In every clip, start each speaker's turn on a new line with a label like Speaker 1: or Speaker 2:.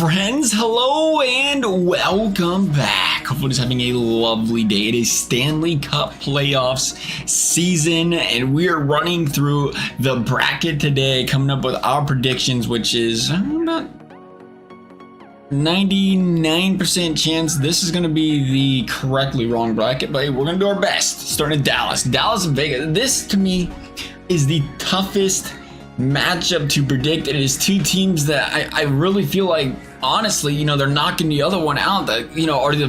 Speaker 1: friends, hello and welcome back. Hopefully just having a lovely day. It is Stanley Cup playoffs season and we are running through the bracket today, coming up with our predictions, which is about 99% chance this is going to be the correctly wrong bracket, but we're going to do our best. Starting at Dallas and Vegas. This to me is the toughest matchup to predict. It is two teams that I really feel like, honestly, they're knocking the other one out, that are the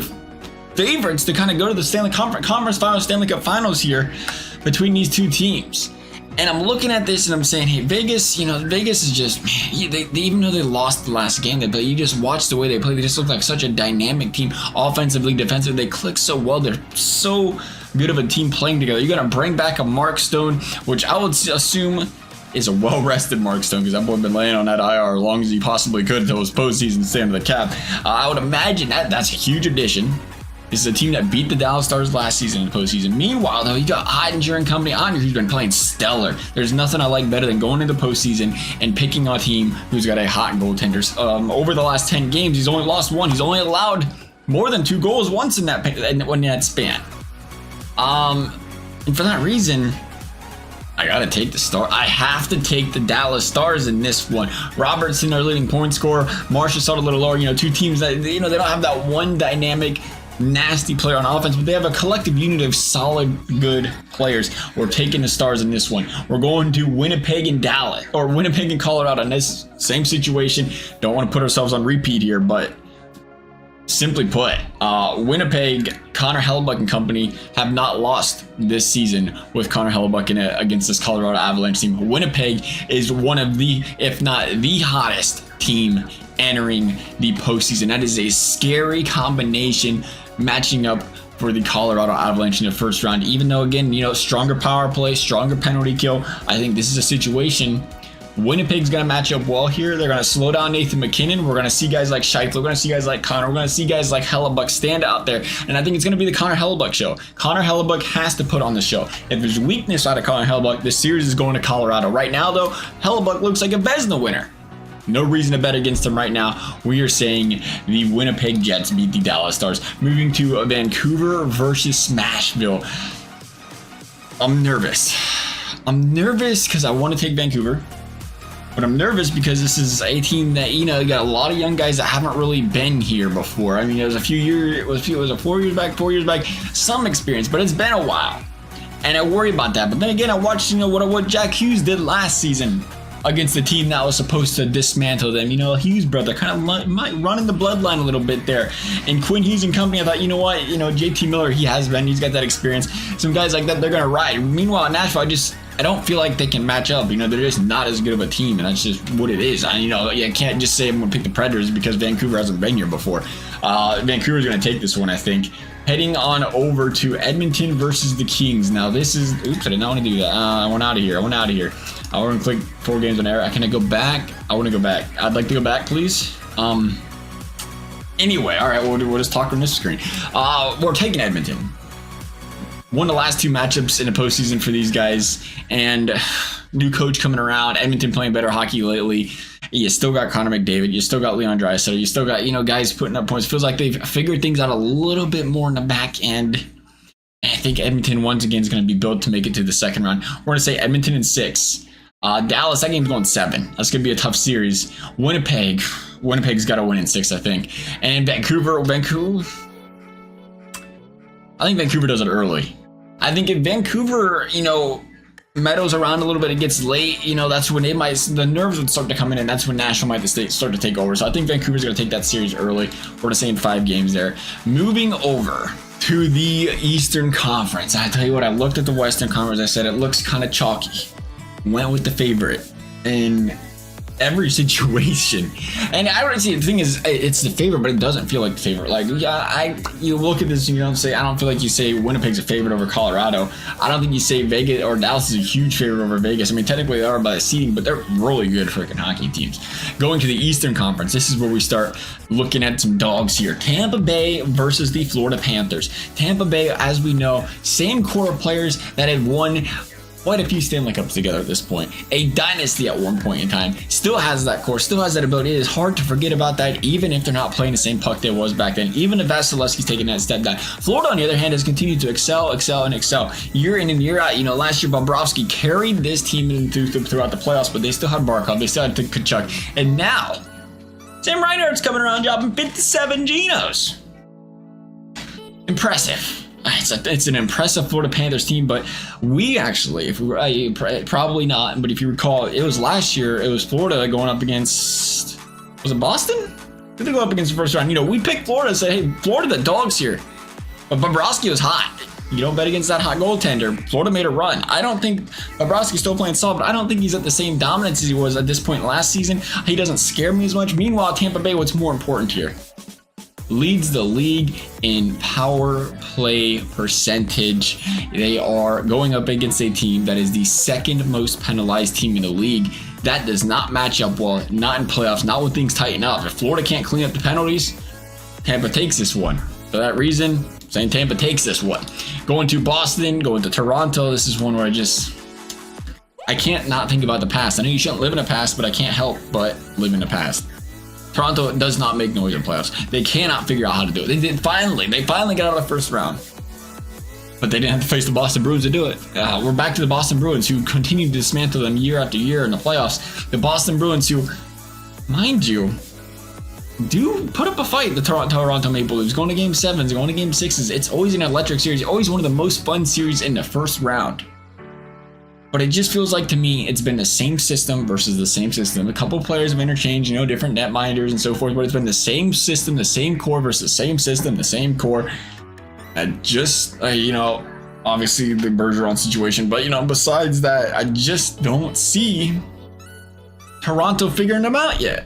Speaker 1: favorites to kind of go to the Stanley Conference Finals, Stanley Cup Finals here between these two teams. And I'm looking at this and I'm saying, hey, Vegas, Vegas is just, man, they even though they lost the last game they played, you just watch the way they play. They just look like such a dynamic team, offensively, defensively. They click so well. They're so good of a team playing together. You're going to bring back a Mark Stone, which I would assume is a well-rested Mark Stone, because that boy been laying on that IR as long as he possibly could until his postseason stand of the cap. I would imagine that's a huge addition. This is a team that beat the Dallas Stars last season in the postseason. Meanwhile, though, you got Oettinger and company. Oettinger, who's been playing stellar. There's nothing I like better than going into the postseason and picking a team who's got a hot goaltender. Over the last 10 games, he's only lost one. He's only allowed more than 2 goals once in that span. And for that reason, I gotta take the Star. I have to take the Dallas Stars in this one. Robertson, their leading point scorer. Marchessault a little lower. Two teams that they don't have that one dynamic, nasty player on offense, but they have a collective unit of solid, good players. We're taking the Stars in this one. We're going to Winnipeg and Dallas, or Winnipeg and Colorado in this same situation. Don't want to put ourselves on repeat here, but simply put, Winnipeg, Connor Hellebuyck and company have not lost this season with Connor Hellebuyck against this Colorado Avalanche team. Winnipeg is one of the, if not the hottest team entering the postseason. That is a scary combination matching up for the Colorado Avalanche in the first round. Even though, again, stronger power play, stronger penalty kill, I think this is a situation Winnipeg's going to match up well here. They're going to slow down Nathan MacKinnon. We're going to see guys like Scheifele. We're going to see guys like Connor. We're going to see guys like Hellebuyck stand out there. And I think it's going to be the Connor Hellebuyck show. Connor Hellebuyck has to put on the show. If there's weakness out of Connor Hellebuyck, this series is going to Colorado. Right now, though, Hellebuyck looks like a Vezina winner. No reason to bet against him right now. We are saying the Winnipeg Jets beat the Dallas Stars. Moving to Vancouver versus Nashville. I'm nervous. Because I want to take Vancouver. But I'm nervous because this is a team that, got a lot of young guys that haven't really been here before. I mean, it was a few years, it was 4 years back, some experience, but it's been a while. And I worry about that. But then again, I watched, what Jack Hughes did last season against the team that was supposed to dismantle them. Hughes' brother kind of might run in the bloodline a little bit there. And Quinn Hughes and company, I thought, JT Miller, he's got that experience. Some guys like that, they're going to ride. Meanwhile, Nashville, I don't feel like they can match up. They're just not as good of a team, and that's just what it is. I can't just say I'm going to pick the Predators because Vancouver hasn't been here before. Vancouver's going to take this one, I think. Heading on over to Edmonton versus the Kings. Now, this is... Oops, I did not want to do that. I went out of here. I want to click 4 games on error. Can I go back? I want to go back. I'd like to go back, please. Anyway, all right, we'll just talk on this screen. We're taking Edmonton. Won the last 2 matchups in the postseason for these guys, and new coach coming around. Edmonton playing better hockey lately. You still got Connor McDavid. You still got Leon Draisaitl. You still got guys putting up points. Feels like they've figured things out a little bit more in the back end. And I think Edmonton once again is going to be built to make it to the second round. We're going to say Edmonton in 6. Dallas, that game's going 7. That's going to be a tough series. Winnipeg's got to win in 6, I think. And Vancouver. I think Vancouver does it early. I think if Vancouver, meadows around a little bit, it gets late, that's when the nerves would start to come in, and that's when Nashville might start to take over. So I think Vancouver's going to take that series early. We're going to say in 5 games there. Moving over to the Eastern Conference. I tell you what, I looked at the Western Conference. I said it looks kind of chalky. Went with the favorite in every situation. And I don't see, the thing is, it's the favorite, but it doesn't feel like the favorite. Like, you look at this and you don't say, I don't feel like you say Winnipeg's a favorite over Colorado. I don't think you say Vegas or Dallas is a huge favorite over Vegas. I mean, technically they are by the seeding, but they're really good freaking hockey teams. Going to the Eastern Conference, this is where we start looking at some dogs here. Tampa Bay versus the Florida Panthers. Tampa Bay, as we know, same core of players that had won quite a few Stanley Cups together at this point. A dynasty at one point in time. Still has that core, still has that ability. It is hard to forget about that, even if they're not playing the same puck they was back then. Even if Vasilevsky's taking that step down. Florida, on the other hand, has continued to excel. Year in and year out. Last year, Bobrovsky carried this team throughout the playoffs, but they still had Barkov, they still had Tkachuk. And now, Sam Reinhart's coming around dropping 57 Genos. Impressive. It's an impressive Florida Panthers team, but we actually, if we were, probably not, but if you recall, it was last year, it was Florida going up against, was it Boston? Did they go up against the first round? We picked Florida and said, hey, Florida the dogs here. But Bobrovsky was hot. You don't bet against that hot goaltender. Florida made a run. I don't think Bobrovsky's still playing solid, but I don't think he's at the same dominance as he was at this point last season. He doesn't scare me as much. Meanwhile, Tampa Bay, what's more important here? Leads the league in power play percentage. They are going up against a team that is the second most penalized team in the league. That does not match up well, not in playoffs, not when things tighten up. If Florida can't clean up the penalties, Tampa takes this one. For that reason, saying Tampa takes this one. Going to Boston, going to Toronto, this is one where I can't not think about the past. I know you shouldn't live in the past, but I can't help but live in the past. Toronto does not make noise in playoffs. They cannot figure out how to do it. They finally got out of the first round. But they didn't have to face the Boston Bruins to do it. We're back to the Boston Bruins, who continue to dismantle them year after year in the playoffs. The Boston Bruins, who, mind you, do put up a fight. The Toronto Maple Leafs, going to game 7s, going to game 6s. It's always an electric series, always one of the most fun series in the first round. But it just feels like, to me, it's been the same system versus the same system. A couple of players have interchanged, different netminders and so forth, but it's been the same system, the same core versus the same system, the same core. And just, obviously the Bergeron situation, but, besides that, I just don't see Toronto figuring them out yet.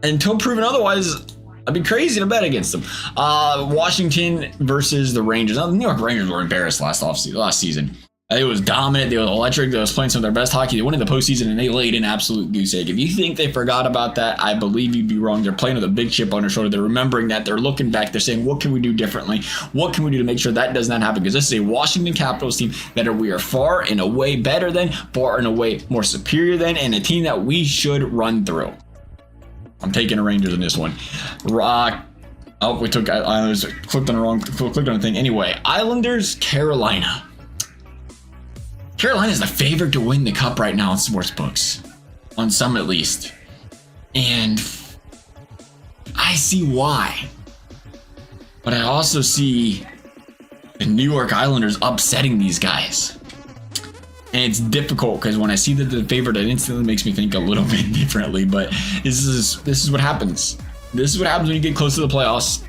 Speaker 1: Until proven otherwise, I'd be crazy to bet against them. Washington versus the Rangers. Now, the New York Rangers were embarrassed last season. It was dominant. They were electric. They was playing some of their best hockey. They went in the postseason and they laid an absolute goose egg. If you think they forgot about that, I believe you'd be wrong. They're playing with a big chip on their shoulder. They're remembering that. They're looking back. They're saying, what can we do differently? What can we do to make sure that does not happen? Because this is a Washington Capitals team that we are far and away better than, far and away more superior than, and a team that we should run through. I'm taking the Rangers in this one. We took Islanders. Clicked on the thing. Anyway, Islanders, Carolina. Carolina is the favorite to win the cup right now in sports books, on some at least, and I see why. But I also see the New York Islanders upsetting these guys, and it's difficult because when I see that the favorite, it instantly makes me think a little bit differently. But this is what happens. This is what happens when you get close to the playoffs.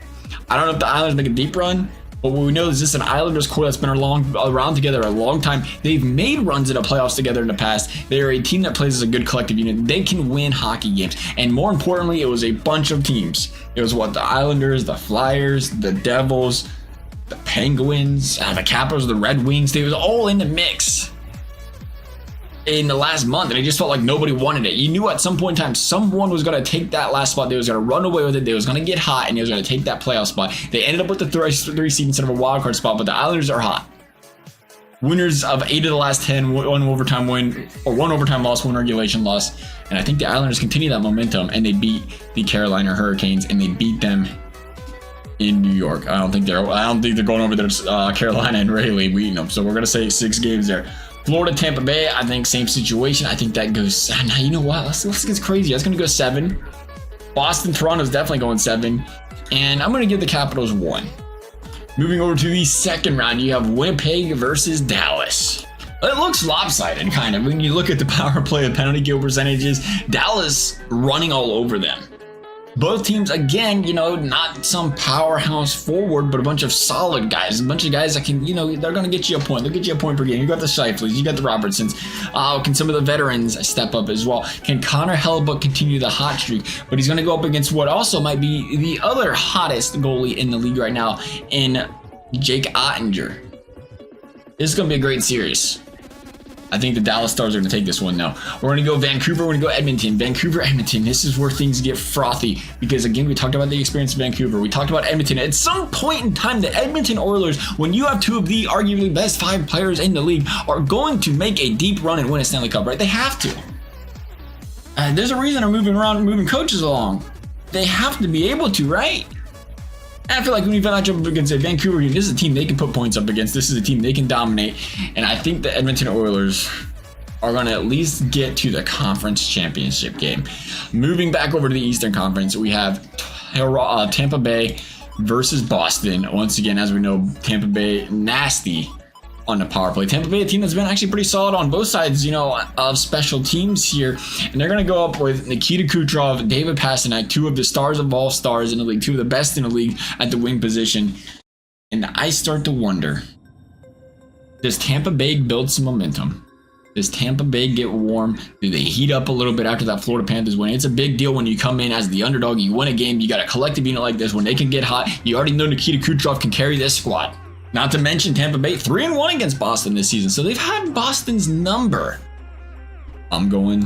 Speaker 1: I don't know if the Islanders make a deep run. But what we know is this is an Islanders core that's been around together a long time. They've made runs in the playoffs together in the past. They are a team that plays as a good collective unit. They can win hockey games. And more importantly, it was a bunch of teams. It was the Islanders, the Flyers, the Devils, the Penguins, the Capitals, the Red Wings. They was all in the mix in the last month, and it just felt like nobody wanted it. You knew at some point in time someone was going to take that last spot. They was going to run away with it. They was going to get hot, and they was going to take that playoff spot. They ended up with the 3 seed instead of a wild card spot, but the Islanders are hot. Winners of 8 of the last 10, one overtime win, or one overtime loss, one regulation loss. And I think the Islanders continue that momentum, and they beat the Carolina Hurricanes, and they beat them in New York. I don't think they're going over there to Carolina and Raleigh beating them. So we're going to say 6 games there. Florida, Tampa Bay, I think same situation. I think that goes, now you know what, let's get crazy. That's going to go 7. Boston, Toronto's definitely going 7. And I'm going to give the Capitals 1. Moving over to the second round, you have Winnipeg versus Dallas. It looks lopsided, kind of. When you look at the power play, the penalty kill percentages, Dallas running all over them. Both teams, again, not some powerhouse forward, but a bunch of solid guys. A bunch of guys that can, they're going to get you a point. They'll get you a point per game. You got the Scheifele's, you got the Robertsons. Can some of the veterans step up as well? Can Connor Hellebuyck continue the hot streak? But he's going to go up against what also might be the other hottest goalie in the league right now, in Jake Ottinger. This is going to be a great series. I think the Dallas Stars are going to take this one now. We're going to go Vancouver. We're going to go Edmonton. Vancouver, Edmonton. This is where things get frothy because, again, we talked about the experience of Vancouver. We talked about Edmonton. At some point in time, the Edmonton Oilers, when you have two of the arguably best 5 players in the league, are going to make a deep run and win a Stanley Cup, right? They have to. There's a reason they're moving coaches along. They have to be able to, right? I feel like when you match up against Vancouver, this is a team they can put points up against. This is a team they can dominate. And I think the Edmonton Oilers are going to at least get to the conference championship game. Moving back over to the Eastern Conference, we have Tampa Bay versus Boston. Once again, as we know, Tampa Bay nasty on the power play. Tampa Bay, a team that's been actually pretty solid on both sides, of special teams here. And they're going to go up with Nikita Kucherov, David Pastrnak, 2 of the stars of all stars in the league, 2 of the best in the league at the wing position. And I start to wonder, does Tampa Bay build some momentum? Does Tampa Bay get warm? Do they heat up a little bit after that Florida Panthers win? It's a big deal when you come in as the underdog, you win a game, you got a collective unit like this. When they can get hot, you already know Nikita Kucherov can carry this squad. Not to mention Tampa Bay 3-1 against Boston this season, so they've had Boston's number. I'm going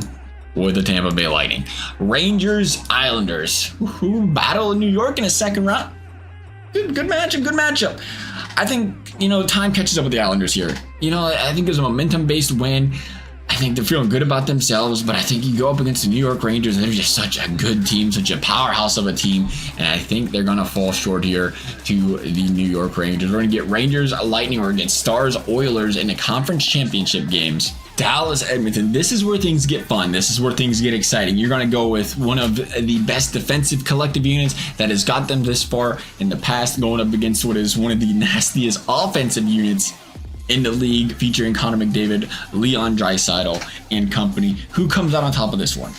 Speaker 1: with the Tampa Bay Lightning. Rangers, Islanders. Battle in New York in a second round. Good matchup. I think, time catches up with the Islanders here. I think there's a momentum-based win. I think they're feeling good about themselves, but I think you go up against the New York Rangers, and they're just such a good team, such a powerhouse of a team, and I think they're going to fall short here to the New York Rangers. We're going to get Rangers, Lightning, or against Stars, Oilers in the conference championship games. Dallas, Edmonton. This is where things get fun. This is where things get exciting. You're going to go with one of the best defensive collective units that has got them this far in the past, going up against what is one of the nastiest offensive units in the league, featuring Connor McDavid, Leon Draisaitl, and company. Who comes out on top of this one?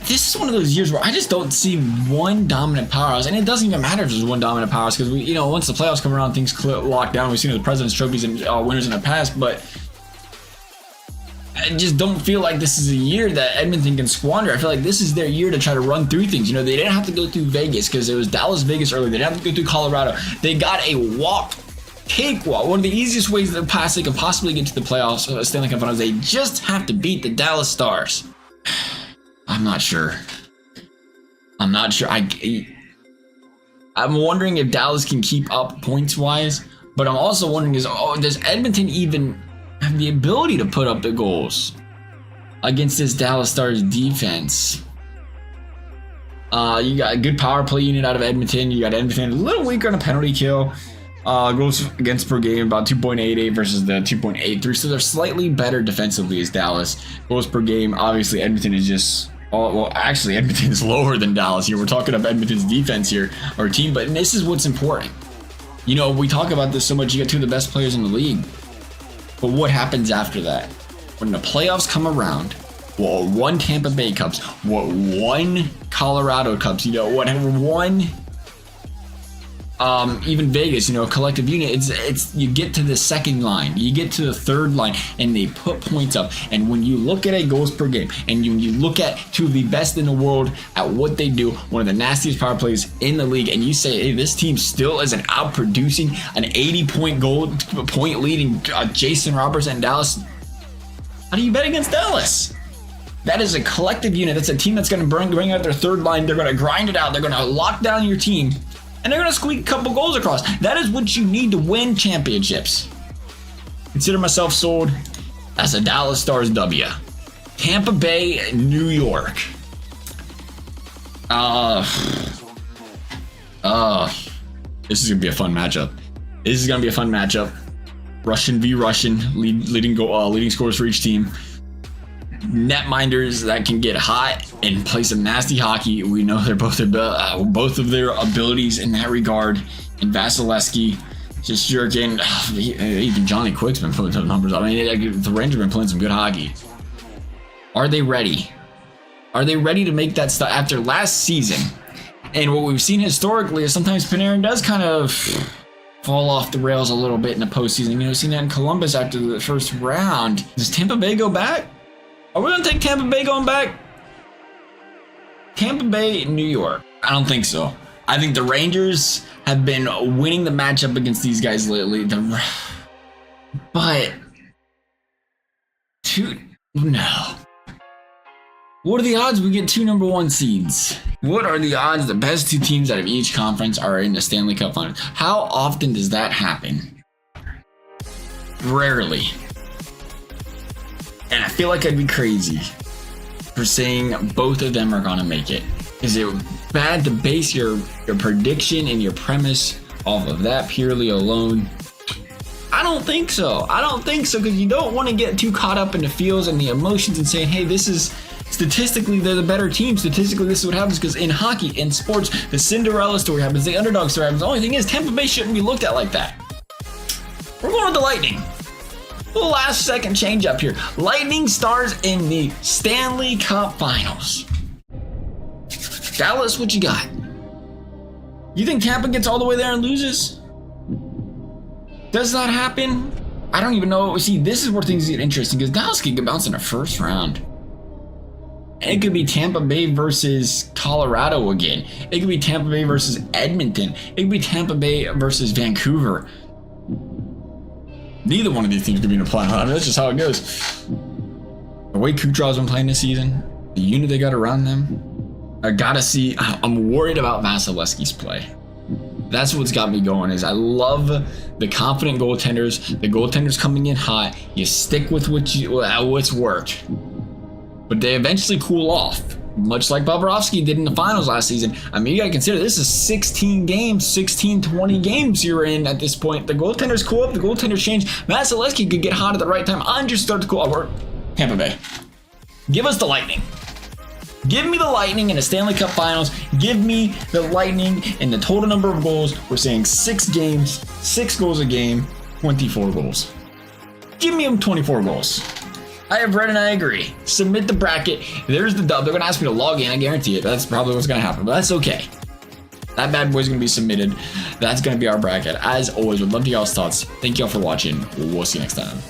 Speaker 1: This is one of those years where I just don't see one dominant powerhouse, and it doesn't even matter if there's one dominant powerhouse, because once the playoffs come around, things lock down. We've seen the President's Trophies and winners in the past, but I just don't feel like this is a year that Edmonton can squander. I feel like this is their year to try to run through things. They didn't have to go through Vegas because it was Dallas, Vegas earlier. They didn't have to go through Colorado. They got a cakewalk. One of the easiest ways that they could possibly get to the playoffs, Stanley Cup Finals. They just have to beat the Dallas Stars. I'm not sure. I'm wondering if Dallas can keep up points-wise, but I'm also wondering does Edmonton even have the ability to put up the goals against this Dallas Stars defense? You got a good power play unit out of Edmonton. You got Edmonton a little weaker on a penalty kill. Goals against per game about 2.88 versus the 2.83, so they're slightly better defensively as Dallas. Goals per game, obviously Edmonton is just actually Edmonton's lower than Dallas here. We're talking about Edmonton's defense here, our team, but this is what's important. We talk about this so much. You got 2 of the best players in the league. But what happens after that? When the playoffs come around, what 1 Tampa Bay Cups, what 1 Colorado Cups, whatever 1, even Vegas, collective unit, it's you get to the second line, you get to the third line, and they put points up. And when you look at goals per game, and you look at 2 of the best in the world at what they do, one of the nastiest power plays in the league, and you say, hey, this team still isn't outproducing an 80-point leading Jason Roberts and Dallas, how do you bet against Dallas? That is a collective unit. That's a team that's going to bring out their third line. They're going to grind it out. They're going to lock down your team. And they're going to squeak a couple goals across. That is what you need to win championships. Consider myself sold as a Dallas Stars W. Tampa Bay, New York. This is going to be a fun matchup. Russian v. Russian, leading scorers for each team. Netminders that can get hot and play some nasty hockey. We know they're both of their abilities in that regard. And Vasilevsky, just jerking. Even Johnny Quick's been putting some numbers up. The Rangers have been playing some good hockey. Are they ready? Are they ready to make that stuff after last season? And what we've seen historically is sometimes Panarin does kind of fall off the rails a little bit in the postseason. We've seen that in Columbus after the first round. Does Tampa Bay go back? Are we going to take Tampa Bay going back? Tampa Bay, New York. I don't think so. I think the Rangers have been winning the matchup against these guys lately. But no. What are the odds we get 2 number 1 seeds? What are the odds the best 2 teams out of each conference are in the Stanley Cup Finals? How often does that happen? Rarely. And I feel like I'd be crazy for saying both of them are going to make it. Is it bad to base your prediction and your premise off of that purely alone? I don't think so. I don't think so, because you don't want to get too caught up in the feels and the emotions and saying, hey, this is statistically they're the better team. Statistically, this is what happens, because in hockey, in sports, the Cinderella story happens, the underdog story happens. The only thing is, Tampa Bay shouldn't be looked at like that. We're going with the Lightning. The last second change up here. Lightning Stars in the Stanley Cup Finals. Dallas, what you got? You think Tampa gets all the way there and loses? Does that happen? I don't even know. See, this is where things get interesting, because Dallas could get bounced in the first round. And it could be Tampa Bay versus Colorado again. It could be Tampa Bay versus Edmonton. It could be Tampa Bay versus Vancouver. Neither one of these teams could be in a playoff. I mean, that's just how it goes. The way Kucherov's been playing this season, the unit they got around them, I gotta see. I'm worried about Vasilevsky's play. That's what's got me going. Is I love the confident goaltenders. The goaltenders coming in hot. You stick with what's worked, but they eventually cool off, much like Bobrovsky did in the finals last season. I mean, you gotta consider this is 16 games, 16, 20 games you're in at this point. The goaltenders cool up. The goaltenders change. Vasilevsky could get hot at the right time. I'm just start to cool up. Tampa Bay. Give us the Lightning. Give me the Lightning in the Stanley Cup Finals. Give me the Lightning in the total number of goals. We're saying 6 games, 6 goals a game, 24 goals. Give me them 24 goals. I have read and I agree. Submit the bracket. There's the dub. They're going to ask me to log in. I guarantee it. That's probably what's going to happen, but that's okay. That bad boy's going to be submitted. That's going to be our bracket. As always, would love to hear y'all's thoughts. Thank y'all for watching. We'll see you next time.